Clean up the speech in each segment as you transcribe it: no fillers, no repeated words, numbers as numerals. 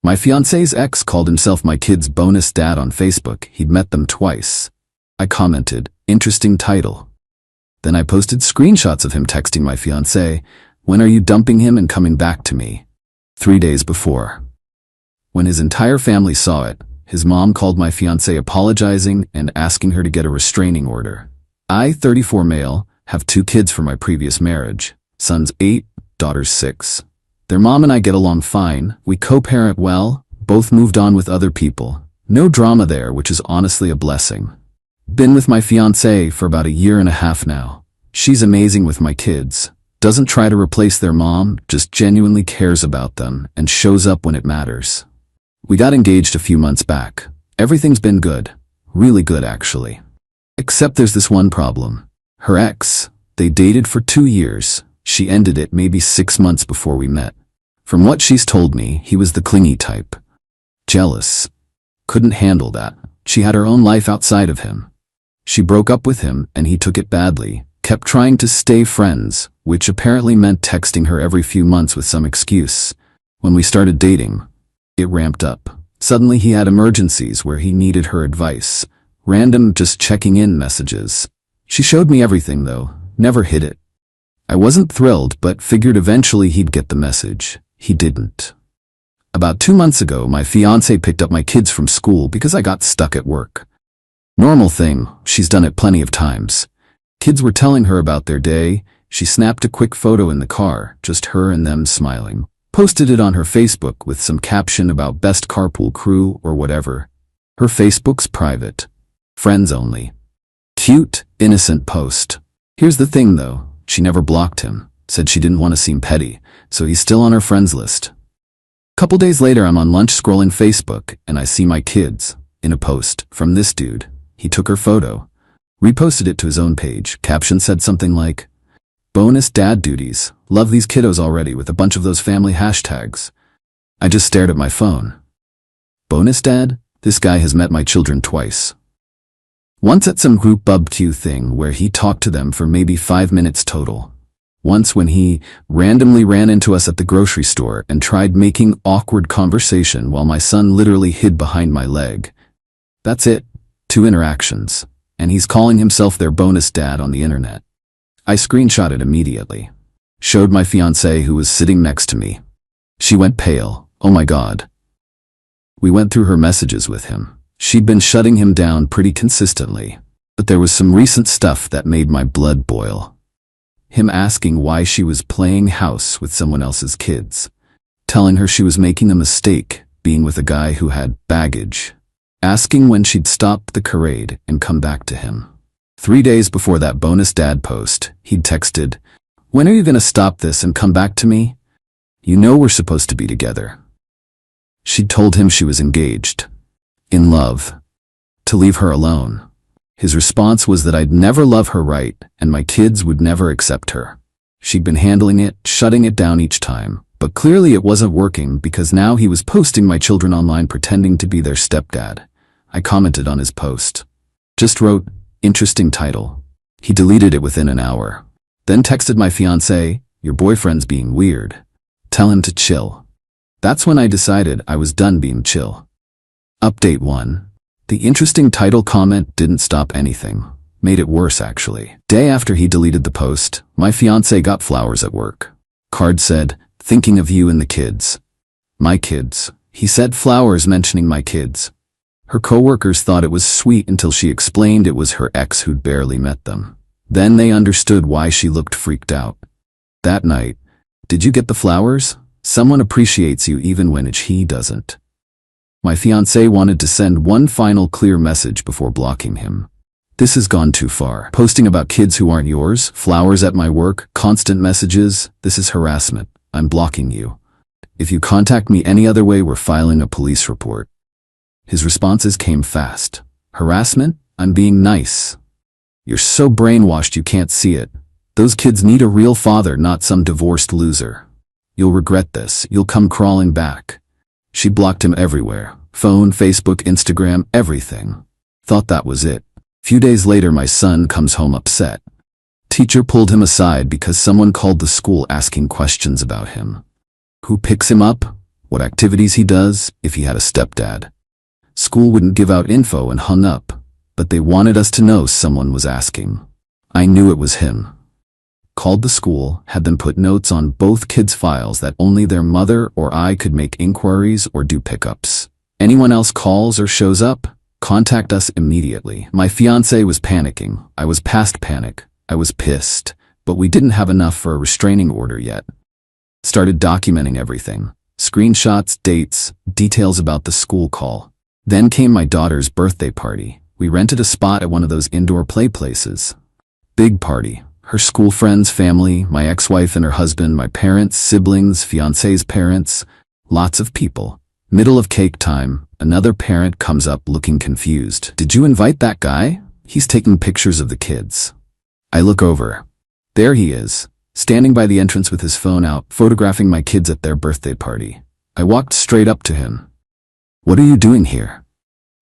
My fiancé's ex called himself my kid's bonus dad on Facebook. He'd met them twice. I commented, "Interesting title." Then I posted screenshots of him texting my fiancée, "When are you dumping him and coming back to me?" 3 days before. When his entire family saw it, his mom called my fiancée apologizing and asking her to get a restraining order. I, 34 male, have 2 kids from my previous marriage, son's 8, daughter's 6. Their mom and I get along fine, we co-parent well, both moved on with other people. No drama there, which is honestly a blessing. Been with my fiancée for about 1.5 years now. She's amazing with my kids, doesn't try to replace their mom, just genuinely cares about them and shows up when it matters. We got engaged a few months back. Everything's been good. Really good, actually. Except there's this one problem. Her ex, they dated for 2 years. She ended it maybe 6 months before we met. From what she's told me, he was the clingy type. Jealous. Couldn't handle that. She had her own life outside of him. She broke up with him and he took it badly, kept trying to stay friends, which apparently meant texting her every few months with some excuse. When we started dating, it ramped up. Suddenly he had emergencies where he needed her advice. Random just checking in messages. She showed me everything though, never hid it. I wasn't thrilled but figured eventually he'd get the message. He didn't. About 2 months ago, my fiancé picked up my kids from school because I got stuck at work. Normal thing, she's done it plenty of times. Kids were telling her about their day. She snapped a quick photo in the car, just her and them smiling. Posted it on her Facebook with some caption about best carpool crew or whatever. Her Facebook's private. Friends only. Cute, innocent post. Here's the thing though, she never blocked him. Said she didn't want to seem petty, so he's still on her friends list. Couple days later, I'm on lunch scrolling Facebook and I see my kids in a post from this dude. He took her photo, reposted it to his own page. Caption said something like, "Bonus dad duties. Love these kiddos already," with a bunch of those family hashtags. I just stared at my phone. Bonus dad? This guy has met my children twice. Once at some group barbecue thing where he talked to them for maybe 5 minutes total. Once when he randomly ran into us at the grocery store and tried making awkward conversation while my son literally hid behind my leg. That's it. 2 interactions. And he's calling himself their bonus dad on the internet. I screenshot it immediately. Showed my fiancée who was sitting next to me. She went pale. Oh my God. We went through her messages with him. She'd been shutting him down pretty consistently. But there was some recent stuff that made my blood boil. Him asking why she was playing house with someone else's kids. Telling her she was making a mistake, being with a guy who had baggage. Asking when she'd stop the charade and come back to him. 3 days before that bonus dad post, he'd texted, "When are you gonna stop this and come back to me? You know we're supposed to be together." She'd told him she was engaged. In love. To leave her alone. His response was that I'd never love her right, and my kids would never accept her. She'd been handling it, shutting it down each time, but clearly it wasn't working because now he was posting my children online pretending to be their stepdad. I commented on his post. Just wrote, "Interesting title." He deleted it within an hour. Then texted my fiancée, "Your boyfriend's being weird. Tell him to chill." That's when I decided I was done being chill. Update 1. The interesting title comment didn't stop anything. Made it worse, actually. Day after he deleted the post, my fiancé got flowers at work. Card said, "Thinking of you and the kids." My kids. He said flowers mentioning my kids. Her coworkers thought it was sweet until she explained it was her ex who'd barely met them. Then they understood why she looked freaked out. That night, "Did you get the flowers? Someone appreciates you even when he doesn't." My fiancé wanted to send one final clear message before blocking him. "This has gone too far. Posting about kids who aren't yours, flowers at my work, constant messages, this is harassment. I'm blocking you. If you contact me any other way, we're filing a police report." His responses came fast. "Harassment? I'm being nice. You're so brainwashed you can't see it. Those kids need a real father, not some divorced loser. You'll regret this. You'll come crawling back." She blocked him everywhere. Phone, Facebook, Instagram, everything. Thought that was it. Few days later, my son comes home upset. Teacher pulled him aside because someone called the school asking questions about him. Who picks him up? what activities he does, if he had a stepdad. School wouldn't give out info and hung up, but they wanted us to know someone was asking. I knew it was him. Called the school, had them put notes on both kids' files that only their mother or I could make inquiries or do pickups. Anyone else calls or shows up, contact us immediately. My fiancé was panicking. I was past panic. I was pissed, but we didn't have enough for a restraining order yet. Started documenting everything. Screenshots, dates, details about the school call. Then came my daughter's birthday party. We rented a spot at one of those indoor play places. Big party. Her school friends, family, my ex-wife and her husband, my parents, siblings, fiancé's parents. Lots of people. Middle of cake time, another parent comes up looking confused. Did you invite that guy? He's taking pictures of the kids. I look over. There he is, standing by the entrance with his phone out, photographing my kids at their birthday party. I walked straight up to him. What are you doing here?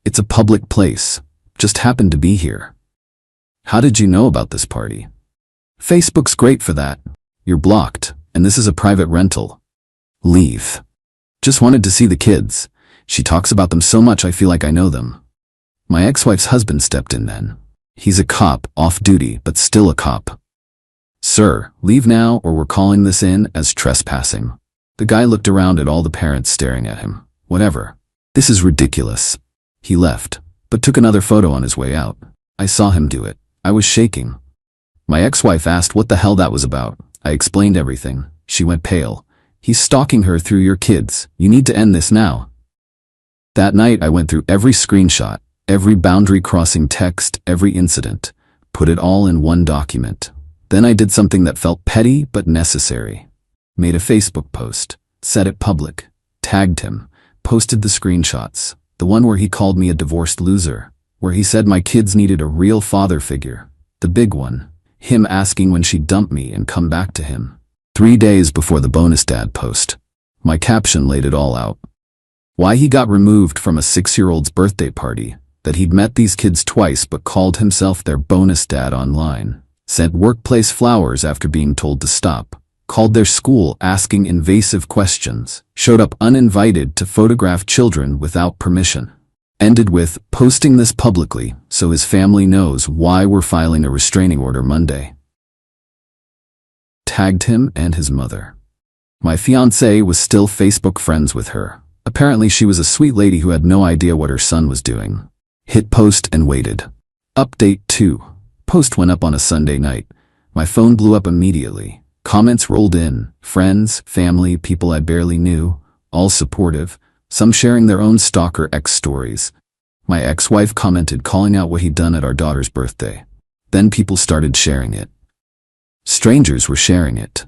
It's a public place. Just happened to be here. How did you know about this party? Facebook's great for that. You're blocked, and this is a private rental. Leave. Just wanted to see the kids. She talks about them so much I feel like I know them. My ex-wife's husband stepped in then. He's a cop, off duty, but still a cop. Sir, leave now or we're calling this in as trespassing. The guy looked around at all the parents staring at him. Whatever. This is ridiculous. He left, but took another photo on his way out. I saw him do it. I was shaking. My ex-wife asked what the hell that was about. I explained everything. She went pale. He's stalking her through your kids. You need to end this now. That night I went through every screenshot, every boundary-crossing text, every incident. Put it all in one document. Then I did something that felt petty but necessary. Made a Facebook post. Set it public. Tagged him. Posted the screenshots. The one where he called me a divorced loser. Where he said my kids needed a real father figure. The big one. Him asking when she'd dump me and come back to him. 3 days before the bonus dad post. My caption laid it all out. Why he got removed from a 6-year-old's birthday party. That he'd met these kids twice but called himself their bonus dad online. Sent workplace flowers after being told to stop. Called their school asking invasive questions. Showed up uninvited to photograph children without permission. Ended with posting this publicly so his family knows why we're filing a restraining order Monday. Tagged him and his mother. My fiancé was still Facebook friends with her. Apparently she was a sweet lady who had no idea what her son was doing. Hit post and waited. Update 2. Post went up on a Sunday night. My phone blew up immediately. Comments rolled in. Friends, family, people I barely knew. All supportive. Some sharing their own stalker ex stories. My ex-wife commented calling out what he'd done at our daughter's birthday. Then people started sharing it. Strangers were sharing it.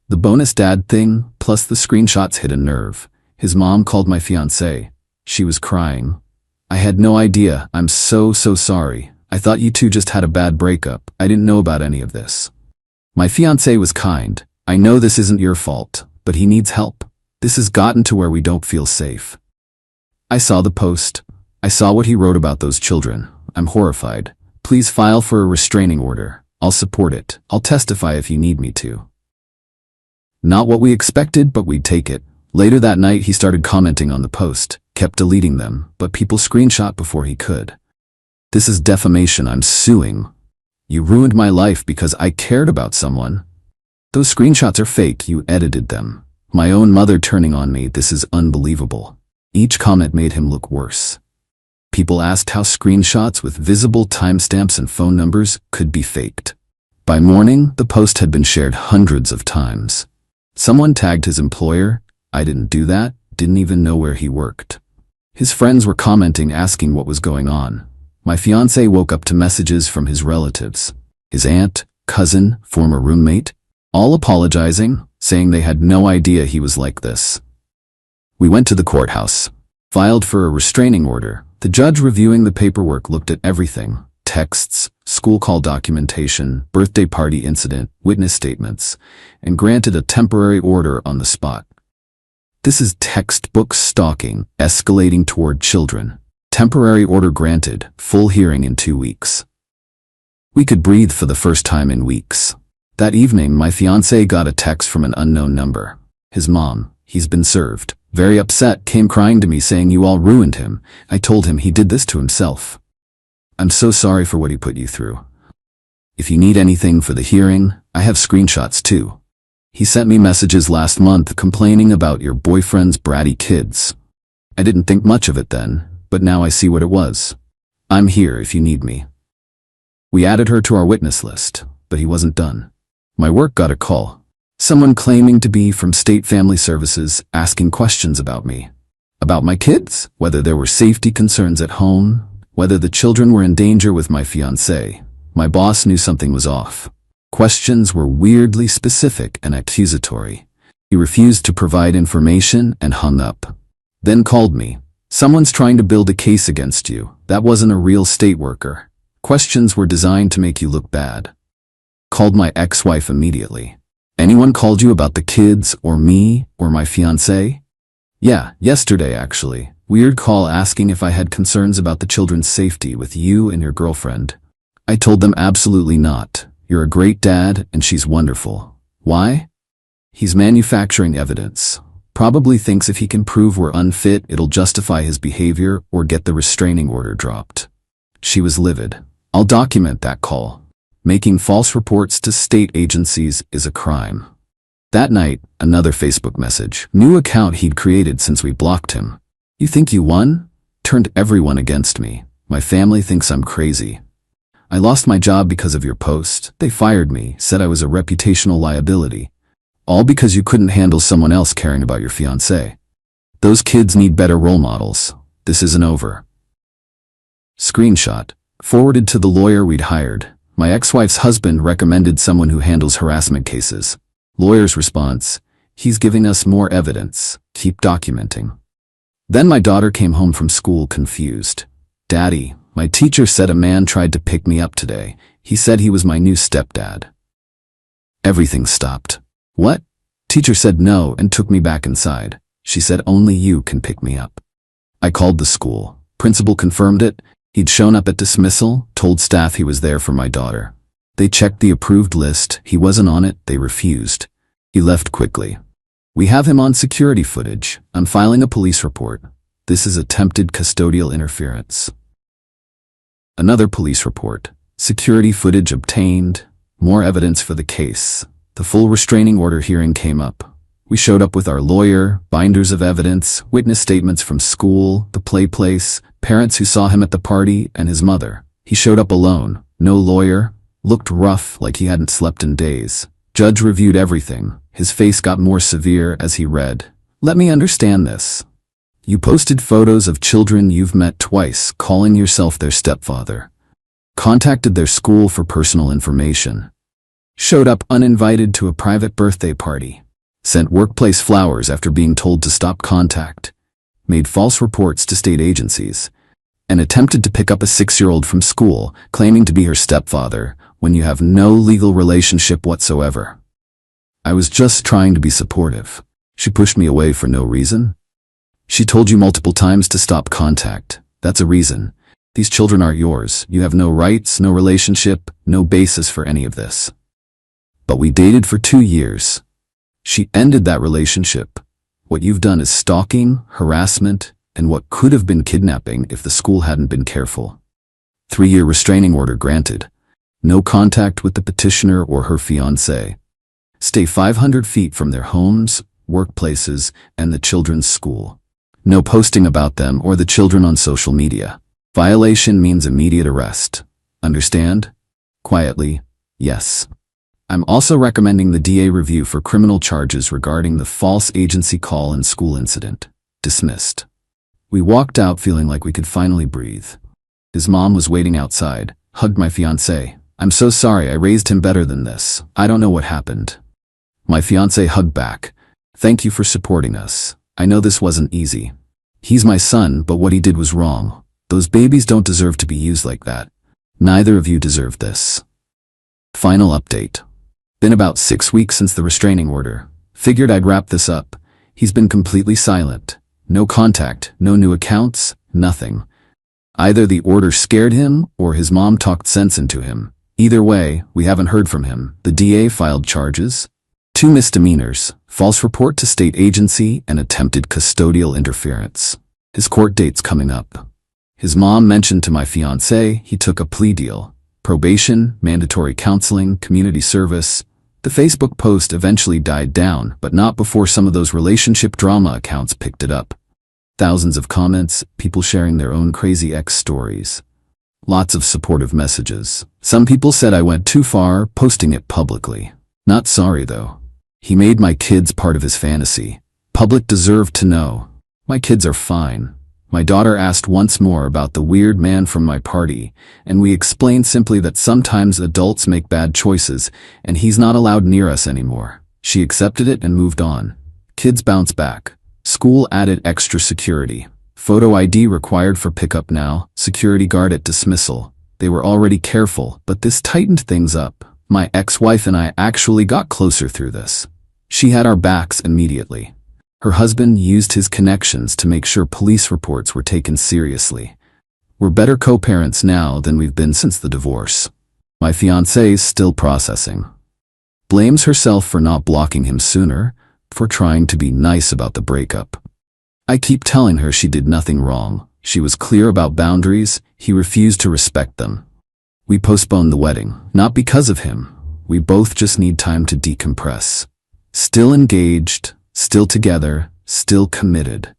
The bonus dad thing, plus the screenshots hit a nerve. His mom called my fiancé. She was crying. I had no idea. I'm so sorry. I thought you two just had a bad breakup. I didn't know about any of this. My fiancé was kind. I know this isn't your fault, but he needs help. This has gotten to where we don't feel safe. I saw the post. I saw what he wrote about those children. I'm horrified. Please file for a restraining order. I'll support it. I'll testify if you need me to. Not what we expected, but we'd take it. Later that night he started commenting on the post, kept deleting them, but people screenshot before he could. This is defamation. I'm suing. You ruined my life because I cared about someone. Those screenshots are fake. You edited them. My own mother turning on me. This is unbelievable. Each comment made him look worse. People asked how screenshots with visible timestamps and phone numbers could be faked. By morning, the post had been shared hundreds of times. Someone tagged his employer. I didn't do that, didn't even know where he worked. His friends were commenting asking what was going on. My fiancé woke up to messages from his relatives. His aunt, cousin, former roommate, all apologizing, saying they had no idea he was like this. We went to the courthouse. Filed for a restraining order. The judge reviewing the paperwork looked at everything. Texts, school call documentation, birthday party incident, witness statements, and granted a temporary order on the spot. This is textbook stalking, escalating toward children. Temporary order granted, full hearing in 2 weeks. We could breathe for the first time in weeks. That evening, my fiancé got a text from an unknown number. His mom, he's been served. Very upset, came crying to me saying you all ruined him. I told him he did this to himself. I'm so sorry for what he put you through. If you need anything for the hearing, I have screenshots too. He sent me messages last month complaining about your boyfriend's bratty kids. I didn't think much of it then, but now I see what it was. I'm here if you need me. We added her to our witness list, but he wasn't done. My work got a call. Someone claiming to be from State Family Services asking questions about me. About my kids, whether there were safety concerns at home, whether the children were in danger with my fiancé. My boss knew something was off. Questions were weirdly specific and accusatory. He refused to provide information and hung up. Then called me. Someone's trying to build a case against you. That wasn't a real state worker. Questions were designed to make you look bad. Called my ex-wife immediately. Anyone called you about the kids or me or my fiancé? Yeah, yesterday actually. Weird call asking if I had concerns about the children's safety with you and your girlfriend. I told them absolutely not. You're a great dad and she's wonderful. Why? He's manufacturing evidence. Probably thinks if he can prove we're unfit, it'll justify his behavior or get the restraining order dropped. She was livid. I'll document that call. Making false reports to state agencies is a crime. That night, another Facebook message. New account he'd created since we blocked him. You think you won? Turned everyone against me. My family thinks I'm crazy. I lost my job because of your post. They fired me, said I was a reputational liability. All because you couldn't handle someone else caring about your fiancé. Those kids need better role models. This isn't over. Screenshot. Forwarded to the lawyer we'd hired. My ex-wife's husband recommended someone who handles harassment cases. Lawyer's response. He's giving us more evidence. Keep documenting. Then my daughter came home from school confused. Daddy, my teacher said a man tried to pick me up today. He said he was my new stepdad. Everything stopped. What? Teacher said no and took me back inside. She said only you can pick me up. I called the school. Principal confirmed it. He'd shown up at dismissal, told staff he was there for my daughter. They checked the approved list. He wasn't on it. They refused. He left quickly. We have him on security footage. I'm filing a police report. This is attempted custodial interference. Another police report. Security footage obtained. More evidence for the case. The full restraining order hearing came up. We showed up with our lawyer, binders of evidence, witness statements from school, the play place, parents who saw him at the party, and his mother. He showed up alone. No lawyer. Looked rough, like he hadn't slept in days. Judge reviewed everything. His face got more severe as he read. Let me understand this. You posted photos of children you've met twice, calling yourself their stepfather. Contacted their school for personal information. Showed up uninvited to a private birthday party. Sent workplace flowers after being told to stop contact. Made false reports to state agencies. And attempted to pick up a 6-year-old from school, claiming to be her stepfather, when you have no legal relationship whatsoever. I was just trying to be supportive. She pushed me away for no reason. She told you multiple times to stop contact. That's a reason. These children aren't yours. You have no rights, no relationship, no basis for any of this. But we dated for 2 years. She ended that relationship. What you've done is stalking, harassment, and what could have been kidnapping if the school hadn't been careful. 3-year restraining order granted. No contact with the petitioner or her fiancé. Stay 500 feet from their homes, workplaces, and the children's school. No posting about them or the children on social media. Violation means immediate arrest. Understand? Quietly, yes. I'm also recommending the DA review for criminal charges regarding the false agency call and school incident. Dismissed. We walked out feeling like we could finally breathe. His mom was waiting outside, hugged my fiancé. I'm so sorry, I raised him better than this. I don't know what happened. My fiancé hugged back. Thank you for supporting us. I know this wasn't easy. He's my son, but what he did was wrong. Those babies don't deserve to be used like that. Neither of you deserve this. Final update. Been about 6 weeks since the restraining order. Figured I'd wrap this up. He's been completely silent. No contact, no new accounts, nothing. Either the order scared him or his mom talked sense into him. Either way, we haven't heard from him. The DA filed charges. 2 misdemeanors, false report to state agency and attempted custodial interference. His court date's coming up. His mom mentioned to my fiancé he took a plea deal. Probation, mandatory counseling, community service. The Facebook post eventually died down, but not before some of those relationship drama accounts picked it up. Thousands of comments, people sharing their own crazy ex stories. Lots of supportive messages. Some people said I went too far, posting it publicly. Not sorry though. He made my kids part of his fantasy. Public deserved to know. My kids are fine. My daughter asked once more about the weird man from my party, and we explained simply that sometimes adults make bad choices, and he's not allowed near us anymore. She accepted it and moved on. Kids bounce back. School added extra security. Photo ID required for pickup now, security guard at dismissal. They were already careful, but this tightened things up. My ex-wife and I actually got closer through this. She had our backs immediately. Her husband used his connections to make sure police reports were taken seriously. We're better co-parents now than we've been since the divorce. My fiancé's still processing. Blames herself for not blocking him sooner, for trying to be nice about the breakup. I keep telling her she did nothing wrong. She was clear about boundaries, he refused to respect them. We postponed the wedding, not because of him. We both just need time to decompress. Still engaged, still together, still committed.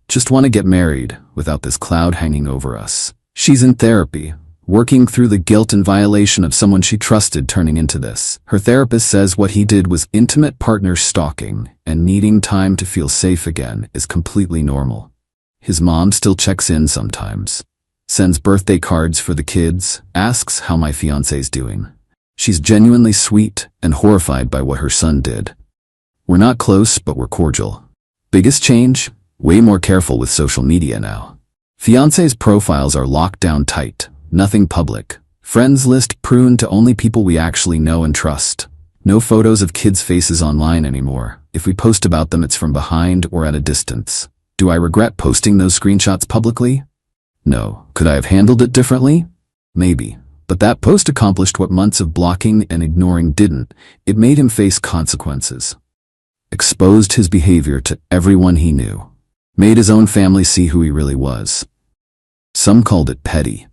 Just want to get married without this cloud hanging over us. She's in therapy, working through the guilt and violation of someone she trusted turning into this. Her therapist says what he did was intimate partner stalking, and needing time to feel safe again is completely normal. His mom still checks in sometimes, sends birthday cards for the kids, asks how my fiancé's doing. She's genuinely sweet and horrified by what her son did. We're not close, but we're cordial. Biggest change? Way more careful with social media now. Fiancé's profiles are locked down tight, nothing public. Friends list pruned to only people we actually know and trust. No photos of kids' faces online anymore. If we post about them, it's from behind or at a distance. Do I regret posting those screenshots publicly? No. Could I have handled it differently? Maybe. But that post accomplished what months of blocking and ignoring didn't. It made him face consequences. Exposed his behavior to everyone he knew. Made his own family see who he really was. Some called it petty.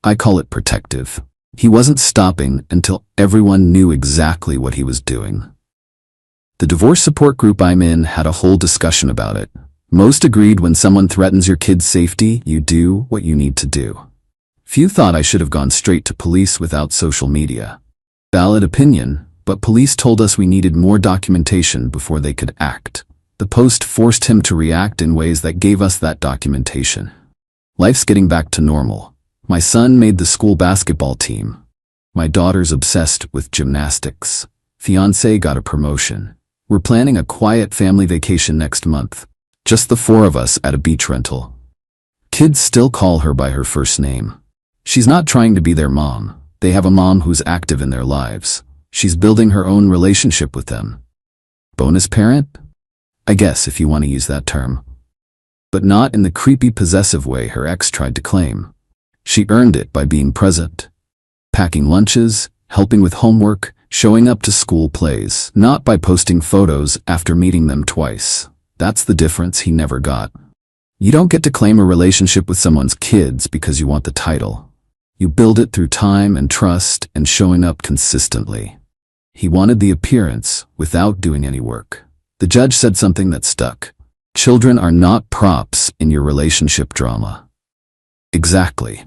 I call it protective. He wasn't stopping until everyone knew exactly what he was doing. The divorce support group I'm in had a whole discussion about it. Most agreed when someone threatens your kid's safety, you do what you need to do. Few thought I should have gone straight to police without social media. Valid opinion, but police told us we needed more documentation before they could act. The post forced him to react in ways that gave us that documentation. Life's getting back to normal. My son made the school basketball team. My daughter's obsessed with gymnastics. Fiancé got a promotion. We're planning a quiet family vacation next month. Just the 4 of us at a beach rental. Kids still call her by her first name. She's not trying to be their mom. They have a mom who's active in their lives. She's building her own relationship with them. Bonus parent? I guess if you want to use that term. But not in the creepy possessive way her ex tried to claim. She earned it by being present. Packing lunches, helping with homework, showing up to school plays, not by posting photos after meeting them twice. That's the difference he never got. You don't get to claim a relationship with someone's kids because you want the title. You build it through time and trust and showing up consistently. He wanted the appearance without doing any work. The judge said something that stuck. Children are not props in your relationship drama. Exactly.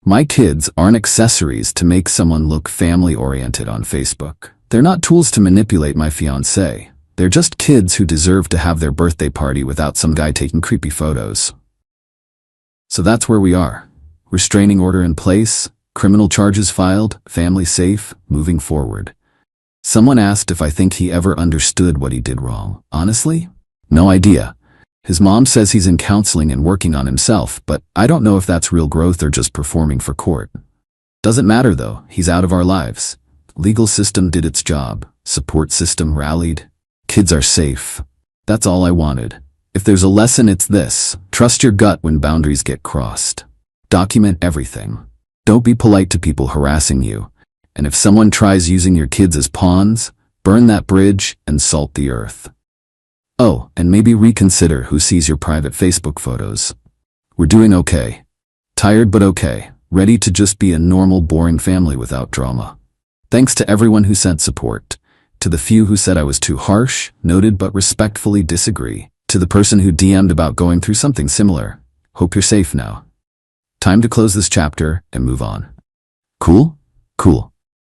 My kids aren't accessories to make someone look family-oriented on Facebook. They're not tools to manipulate my fiancé. They're just kids who deserve to have their birthday party without some guy taking creepy photos. So that's where we are. Restraining order in place, criminal charges filed, family safe, moving forward. Someone asked if I think he ever understood what he did wrong. Honestly? No idea. His mom says he's in counseling and working on himself, but I don't know if that's real growth or just performing for court. Doesn't matter though, he's out of our lives. Legal system did its job. Support system rallied. Kids are safe. That's all I wanted. If there's a lesson, it's this. Trust your gut when boundaries get crossed. Document everything. Don't be polite to people harassing you. And if someone tries using your kids as pawns, Burn that bridge and salt the earth. Oh, and maybe reconsider who sees your private Facebook photos. We're doing okay. Tired but okay. Ready to just be a normal, boring family without drama. Thanks to everyone who sent support. To the few who said I was too harsh, noted but respectfully disagree. To the person who DM'd about going through something similar. Hope you're safe now. Time to close this chapter and move on. Cool? Cool.